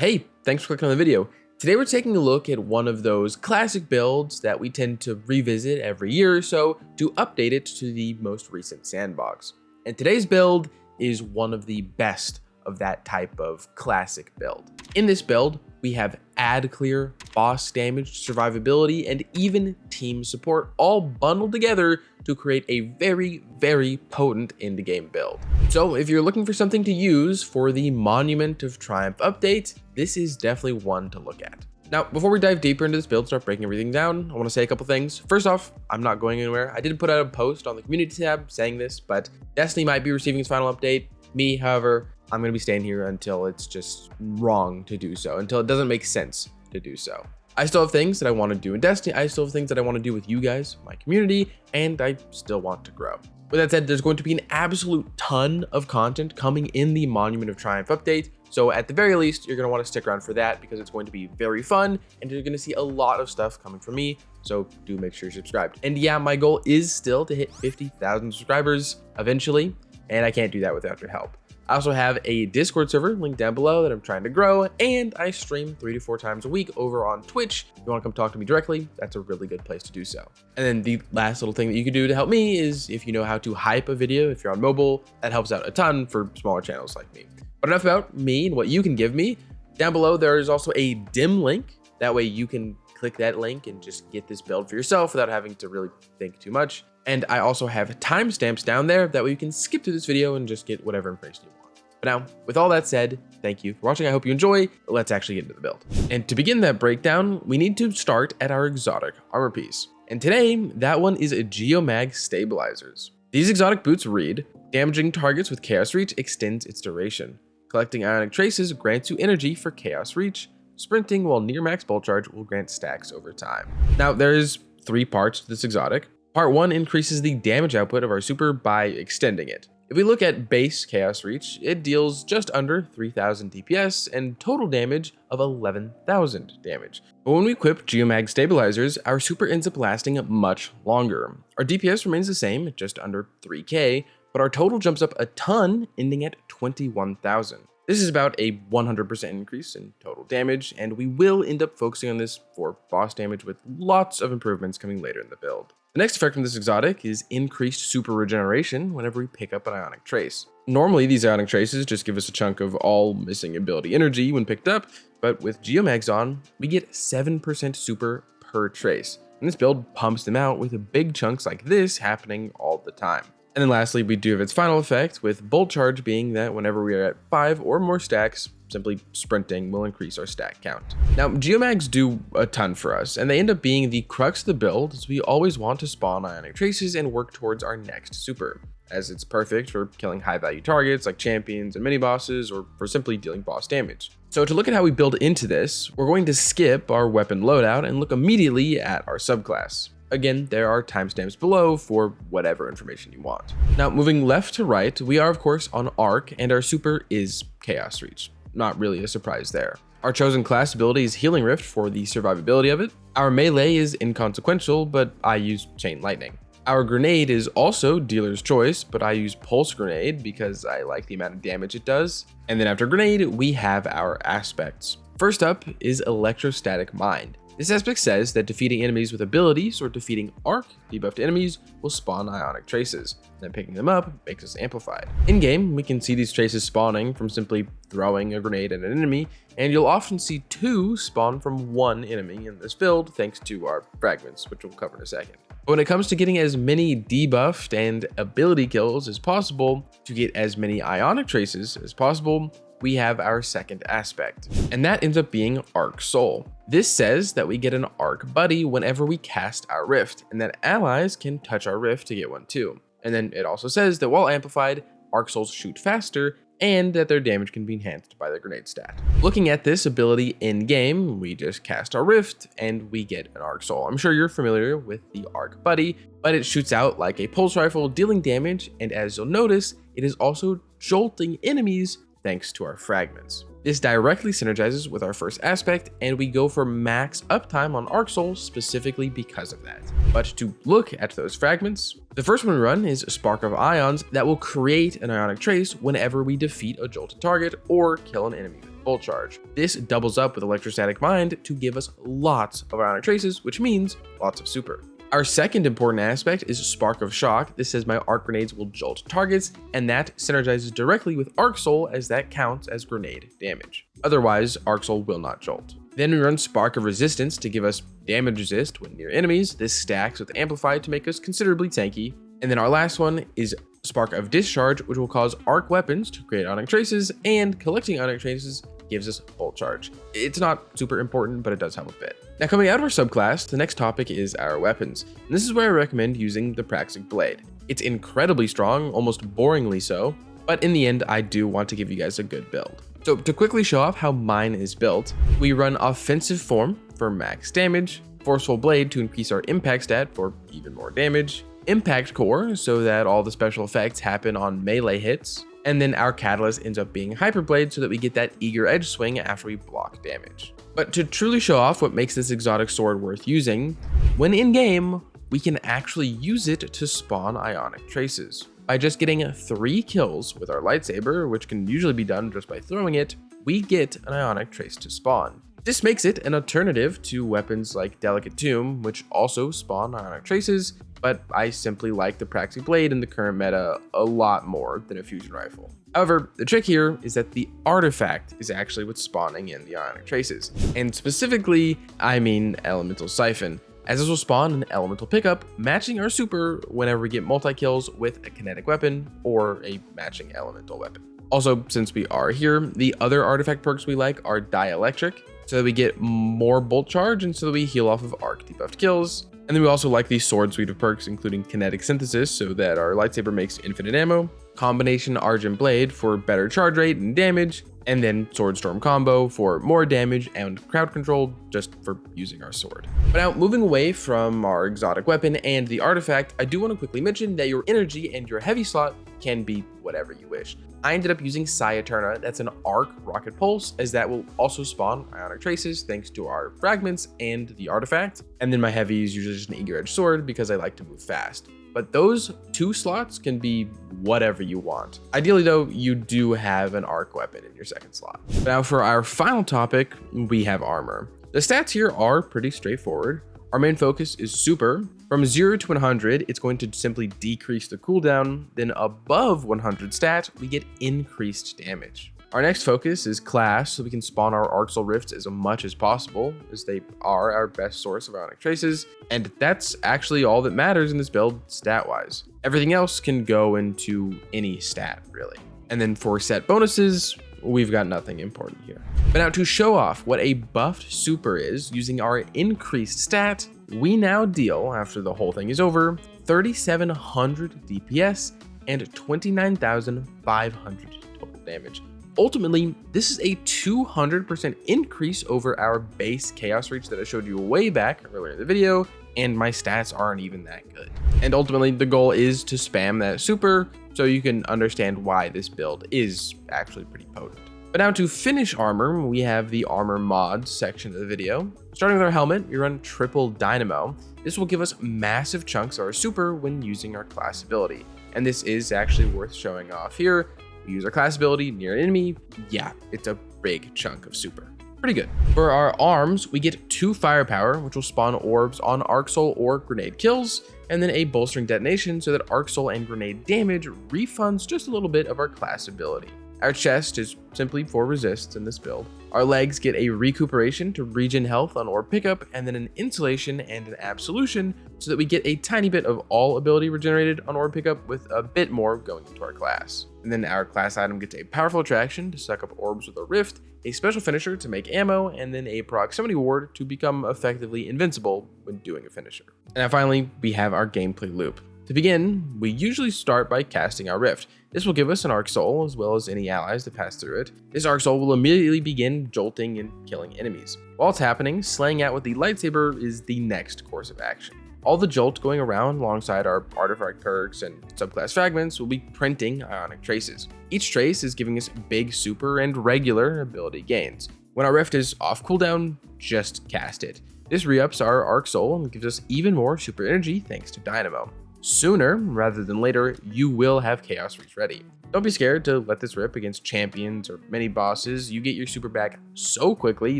Hey, thanks for clicking on the video. Today we're taking a look at one of those classic builds that we tend to revisit every year or so to update it to the most recent sandbox. And today's build is one of the best of that type of classic build. In this build, we have ad clear, boss damage, survivability, and even team support all bundled together to create a very, very potent end-game build. So if you're looking for something to use for the Monument of Triumph update, this is definitely one to look at. Now, before we dive deeper into this build, start breaking everything down, I want to say a couple things. First off, I'm not going anywhere. I did put out a post on the community tab saying this, but Destiny might be receiving its final update. Me, however, I'm going to be staying here until it's just wrong to do so, until it doesn't make sense to do so. I still have things that I want to do in Destiny. I still have things that I want to do with you guys, my community, and I still want to grow. With that said, there's going to be an absolute ton of content coming in the Monument of Triumph update. So at the very least, you're going to want to stick around for that because it's going to be very fun and you're going to see a lot of stuff coming from me. So do make sure you're subscribed. And yeah, my goal is still to hit 50,000 subscribers eventually, and I can't do that without your help. I also have a Discord server linked down below that I'm trying to grow, and I stream 3 to 4 times a week over on Twitch. If you want to come talk to me directly, that's a really good place to do so. And then the last little thing that you can do to help me is if you know how to hype a video, if you're on mobile, that helps out a ton for smaller channels like me. But enough about me and what you can give me. Down below, there is also a dim link. That way you can click that link and just get this build for yourself without having to really think too much. And I also have timestamps down there. That way you can skip through this video and just get whatever information you want. But now, with all that said, thank you for watching. I hope you enjoy. Let's actually get into the build. And to begin that breakdown, we need to start at our exotic armor piece. And today, that one is a Geomag Stabilizers. These exotic boots read, damaging targets with Chaos Reach extends its duration. Collecting Ionic Traces grants you energy for Chaos Reach. Sprinting while near max bolt charge will grant stacks over time. Now, there's 3 parts to this exotic. Part 1 increases the damage output of our super by extending it. If we look at base Chaos Reach, it deals just under 3,000 DPS and total damage of 11,000 damage. But when we equip Geomag Stabilizers, our super ends up lasting much longer. Our DPS remains the same at just under 3k, but our total jumps up a ton, ending at 21,000. This is about a 100% increase in total damage, and we will end up focusing on this for boss damage with lots of improvements coming later in the build. The next effect from this exotic is increased super regeneration whenever we pick up an Ionic Trace. Normally, these Ionic Traces just give us a chunk of all missing ability energy when picked up, but with Geomags on, we get 7% super per trace. And this build pumps them out with big chunks like this happening all the time. And then lastly, we do have its final effect, with Bolt Charge being that whenever we are at 5 or more stacks, simply sprinting will increase our stack count. Now, Geomags do a ton for us, and they end up being the crux of the build, as we always want to spawn Ionic Traces and work towards our next super, as it's perfect for killing high-value targets like champions and mini-bosses, or for simply dealing boss damage. So to look at how we build into this, we're going to skip our weapon loadout and look immediately at our subclass. Again, there are timestamps below for whatever information you want. Now, moving left to right, we are of course on Arc, and our super is Chaos Reach. Not really a surprise there. Our chosen class ability is Healing Rift for the survivability of it. Our melee is inconsequential, but I use Chain Lightning. Our grenade is also Dealer's Choice, but I use Pulse Grenade because I like the amount of damage it does. And then after grenade, we have our aspects. First up is Electrostatic Mind. This aspect says that defeating enemies with abilities or defeating arc debuffed enemies will spawn Ionic Traces. Then picking them up makes us amplified. In game, we can see these traces spawning from simply throwing a grenade at an enemy, and you'll often see 2 spawn from 1 enemy in this build thanks to our Fragments, which we'll cover in a second. But when it comes to getting as many debuffed and ability kills as possible to get as many Ionic Traces as possible, we have our second aspect, and that ends up being Arc Soul. This says that we get an Arc Buddy whenever we cast our Rift, and that allies can touch our Rift to get one too. And then it also says that while amplified, Arc Souls shoot faster, and that their damage can be enhanced by the grenade stat. Looking at this ability in game, we just cast our Rift and we get an Arc Soul. I'm sure you're familiar with the Arc Buddy, but it shoots out like a pulse rifle, dealing damage, and as you'll notice, it is also jolting enemies thanks to our Fragments. This directly synergizes with our first aspect, and we go for max uptime on Arc Souls specifically because of that. But to look at those Fragments, the first one we run is Spark of Ions that will create an Ionic Trace whenever we defeat a jolted target or kill an enemy with Bolt Charge. This doubles up with Electrostatic Mind to give us lots of Ionic Traces, which means lots of super. Our second important aspect is Spark of Shock. This says my arc grenades will jolt targets, and that synergizes directly with Arc Soul as that counts as grenade damage. Otherwise, Arc Soul will not jolt. Then we run Spark of Resistance to give us damage resist when near enemies. This stacks with Amplify to make us considerably tanky. And then our last one is Spark of Discharge, which will cause arc weapons to create Ionic Traces, and collecting Ionic Traces gives us Bolt Charge. It's not super important, but it does help a bit. Now, coming out of our subclass, the next topic is our weapons. And this is where I recommend using the Praxic Blade. It's incredibly strong, almost boringly so, but in the end, I do want to give you guys a good build. So to quickly show off how mine is built, we run Offensive Form for max damage, Forceful Blade to increase our impact stat for even more damage, Impact Core so that all the special effects happen on melee hits, and then our catalyst ends up being Hyperblade so that we get that eager edge swing after we block damage. But to truly show off what makes this exotic sword worth using, when in game, we can actually use it to spawn Ionic Traces. By just getting 3 kills with our lightsaber, which can usually be done just by throwing it, we get an Ionic Trace to spawn. This makes it an alternative to weapons like Delicate Tomb, which also spawn Ionic Traces, but I simply like the Praxic Blade in the current meta a lot more than a fusion rifle. However, the trick here is that the artifact is actually what's spawning in the Ionic Traces. And specifically, I mean Elemental Siphon, as this will spawn an elemental pickup, matching our super whenever we get multi-kills with a kinetic weapon or a matching elemental weapon. Also, since we are here, the other artifact perks we like are Dielectric, so that we get more Bolt Charge and so that we heal off of arc debuffed kills. And then we also like the sword suite of perks, including Kinetic Synthesis, so that our lightsaber makes infinite ammo, Combination Argent Blade for better charge rate and damage, and then Sword Storm combo for more damage and crowd control just for using our sword. But now, moving away from our exotic weapon and the artifact, I do want to quickly mention that your energy and your heavy slot can be whatever you wish. I ended up using Psi Eterna, that's an arc rocket pulse, as that will also spawn Ionic Traces thanks to our fragments and the artifact. And then my heavy is usually just an eager edge sword because I like to move fast. But those 2 slots can be whatever you want. Ideally though, you do have an arc weapon in your second slot. Now for our final topic, we have armor. The stats here are pretty straightforward. Our main focus is super. From 0 to 100, it's going to simply decrease the cooldown. Then above 100 stat, we get increased damage. Our next focus is class, so we can spawn our Arc Soul Rifts as much as possible, as they are our best source of Ionic Traces, and that's actually all that matters in this build stat-wise. Everything else can go into any stat, really. And then for set bonuses, we've got nothing important here. But now to show off what a buffed super is, using our increased stat, we now deal, after the whole thing is over, 3,700 DPS and 29,500 total damage. Ultimately, this is a 200% increase over our base Chaos Reach that I showed you way back earlier in the video, and my stats aren't even that good. And ultimately, the goal is to spam that super so you can understand why this build is actually pretty potent. But now to finish armor, we have the armor mods section of the video. Starting with our helmet, we run Triple Dynamo. This will give us massive chunks of our super when using our class ability. And this is actually worth showing off here. We use our class ability near an enemy. Yeah, it's a big chunk of super. Pretty good. For our arms, we get 2 firepower, which will spawn orbs on Arc Soul or grenade kills, and then a bolstering detonation so that Arc Soul and grenade damage refunds just a little bit of our class ability. Our chest is simply for resists in this build. Our legs get a recuperation to regen health on orb pickup, and then an insulation and an absolution so that we get a tiny bit of all ability regenerated on orb pickup with a bit more going into our class. And then our class item gets a powerful attraction to suck up orbs with a rift, a special finisher to make ammo, and then a proximity ward to become effectively invincible when doing a finisher. And now finally, we have our gameplay loop. To begin, we usually start by casting our rift. This will give us an Arc Soul as well as any allies that pass through it. This Arc Soul will immediately begin jolting and killing enemies. While it's happening, slaying out with the lightsaber is the next course of action. All the jolt going around alongside our artifact perks and subclass fragments will be printing Ionic Traces. Each trace is giving us big super and regular ability gains. When our rift is off cooldown, just cast it. This re-ups our Arc Soul and gives us even more super energy thanks to Dynamo. sooner rather than later, you will have Chaos Reach ready. Don't be scared to let this rip against champions or mini bosses. You get your super back so quickly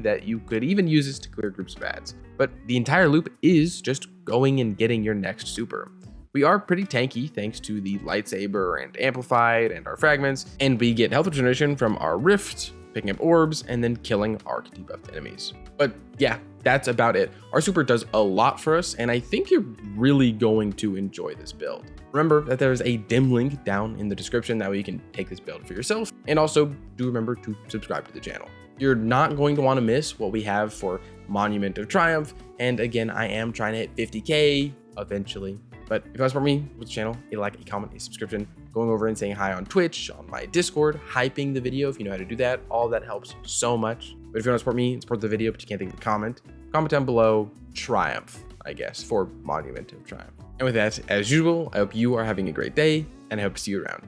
that you could even use this to clear groups of ads. But the entire loop is just going and getting your next super. We are pretty tanky thanks to the lightsaber and amplified and our fragments, and we get health regeneration from our rift, picking up orbs, and then killing arc debuffed enemies. But yeah, that's about it. Our super does a lot for us, and I think you're really going to enjoy this build. Remember that there's a dim link down in the description, that way you can take this build for yourself, and also do remember to subscribe to the channel. You're not going to want to miss what we have for Monument of Triumph, and again, I am trying to hit 50K eventually. But if you want to support me with the channel, a like, a comment, a subscription, going over and saying hi on Twitch, on my Discord, hyping the video if you know how to do that, all that helps so much. But if you want to support me and support the video, but you can't think of a comment down below, Triumph, I guess, for Monument of Triumph. And with that, as usual, I hope you are having a great day, and I hope to see you around.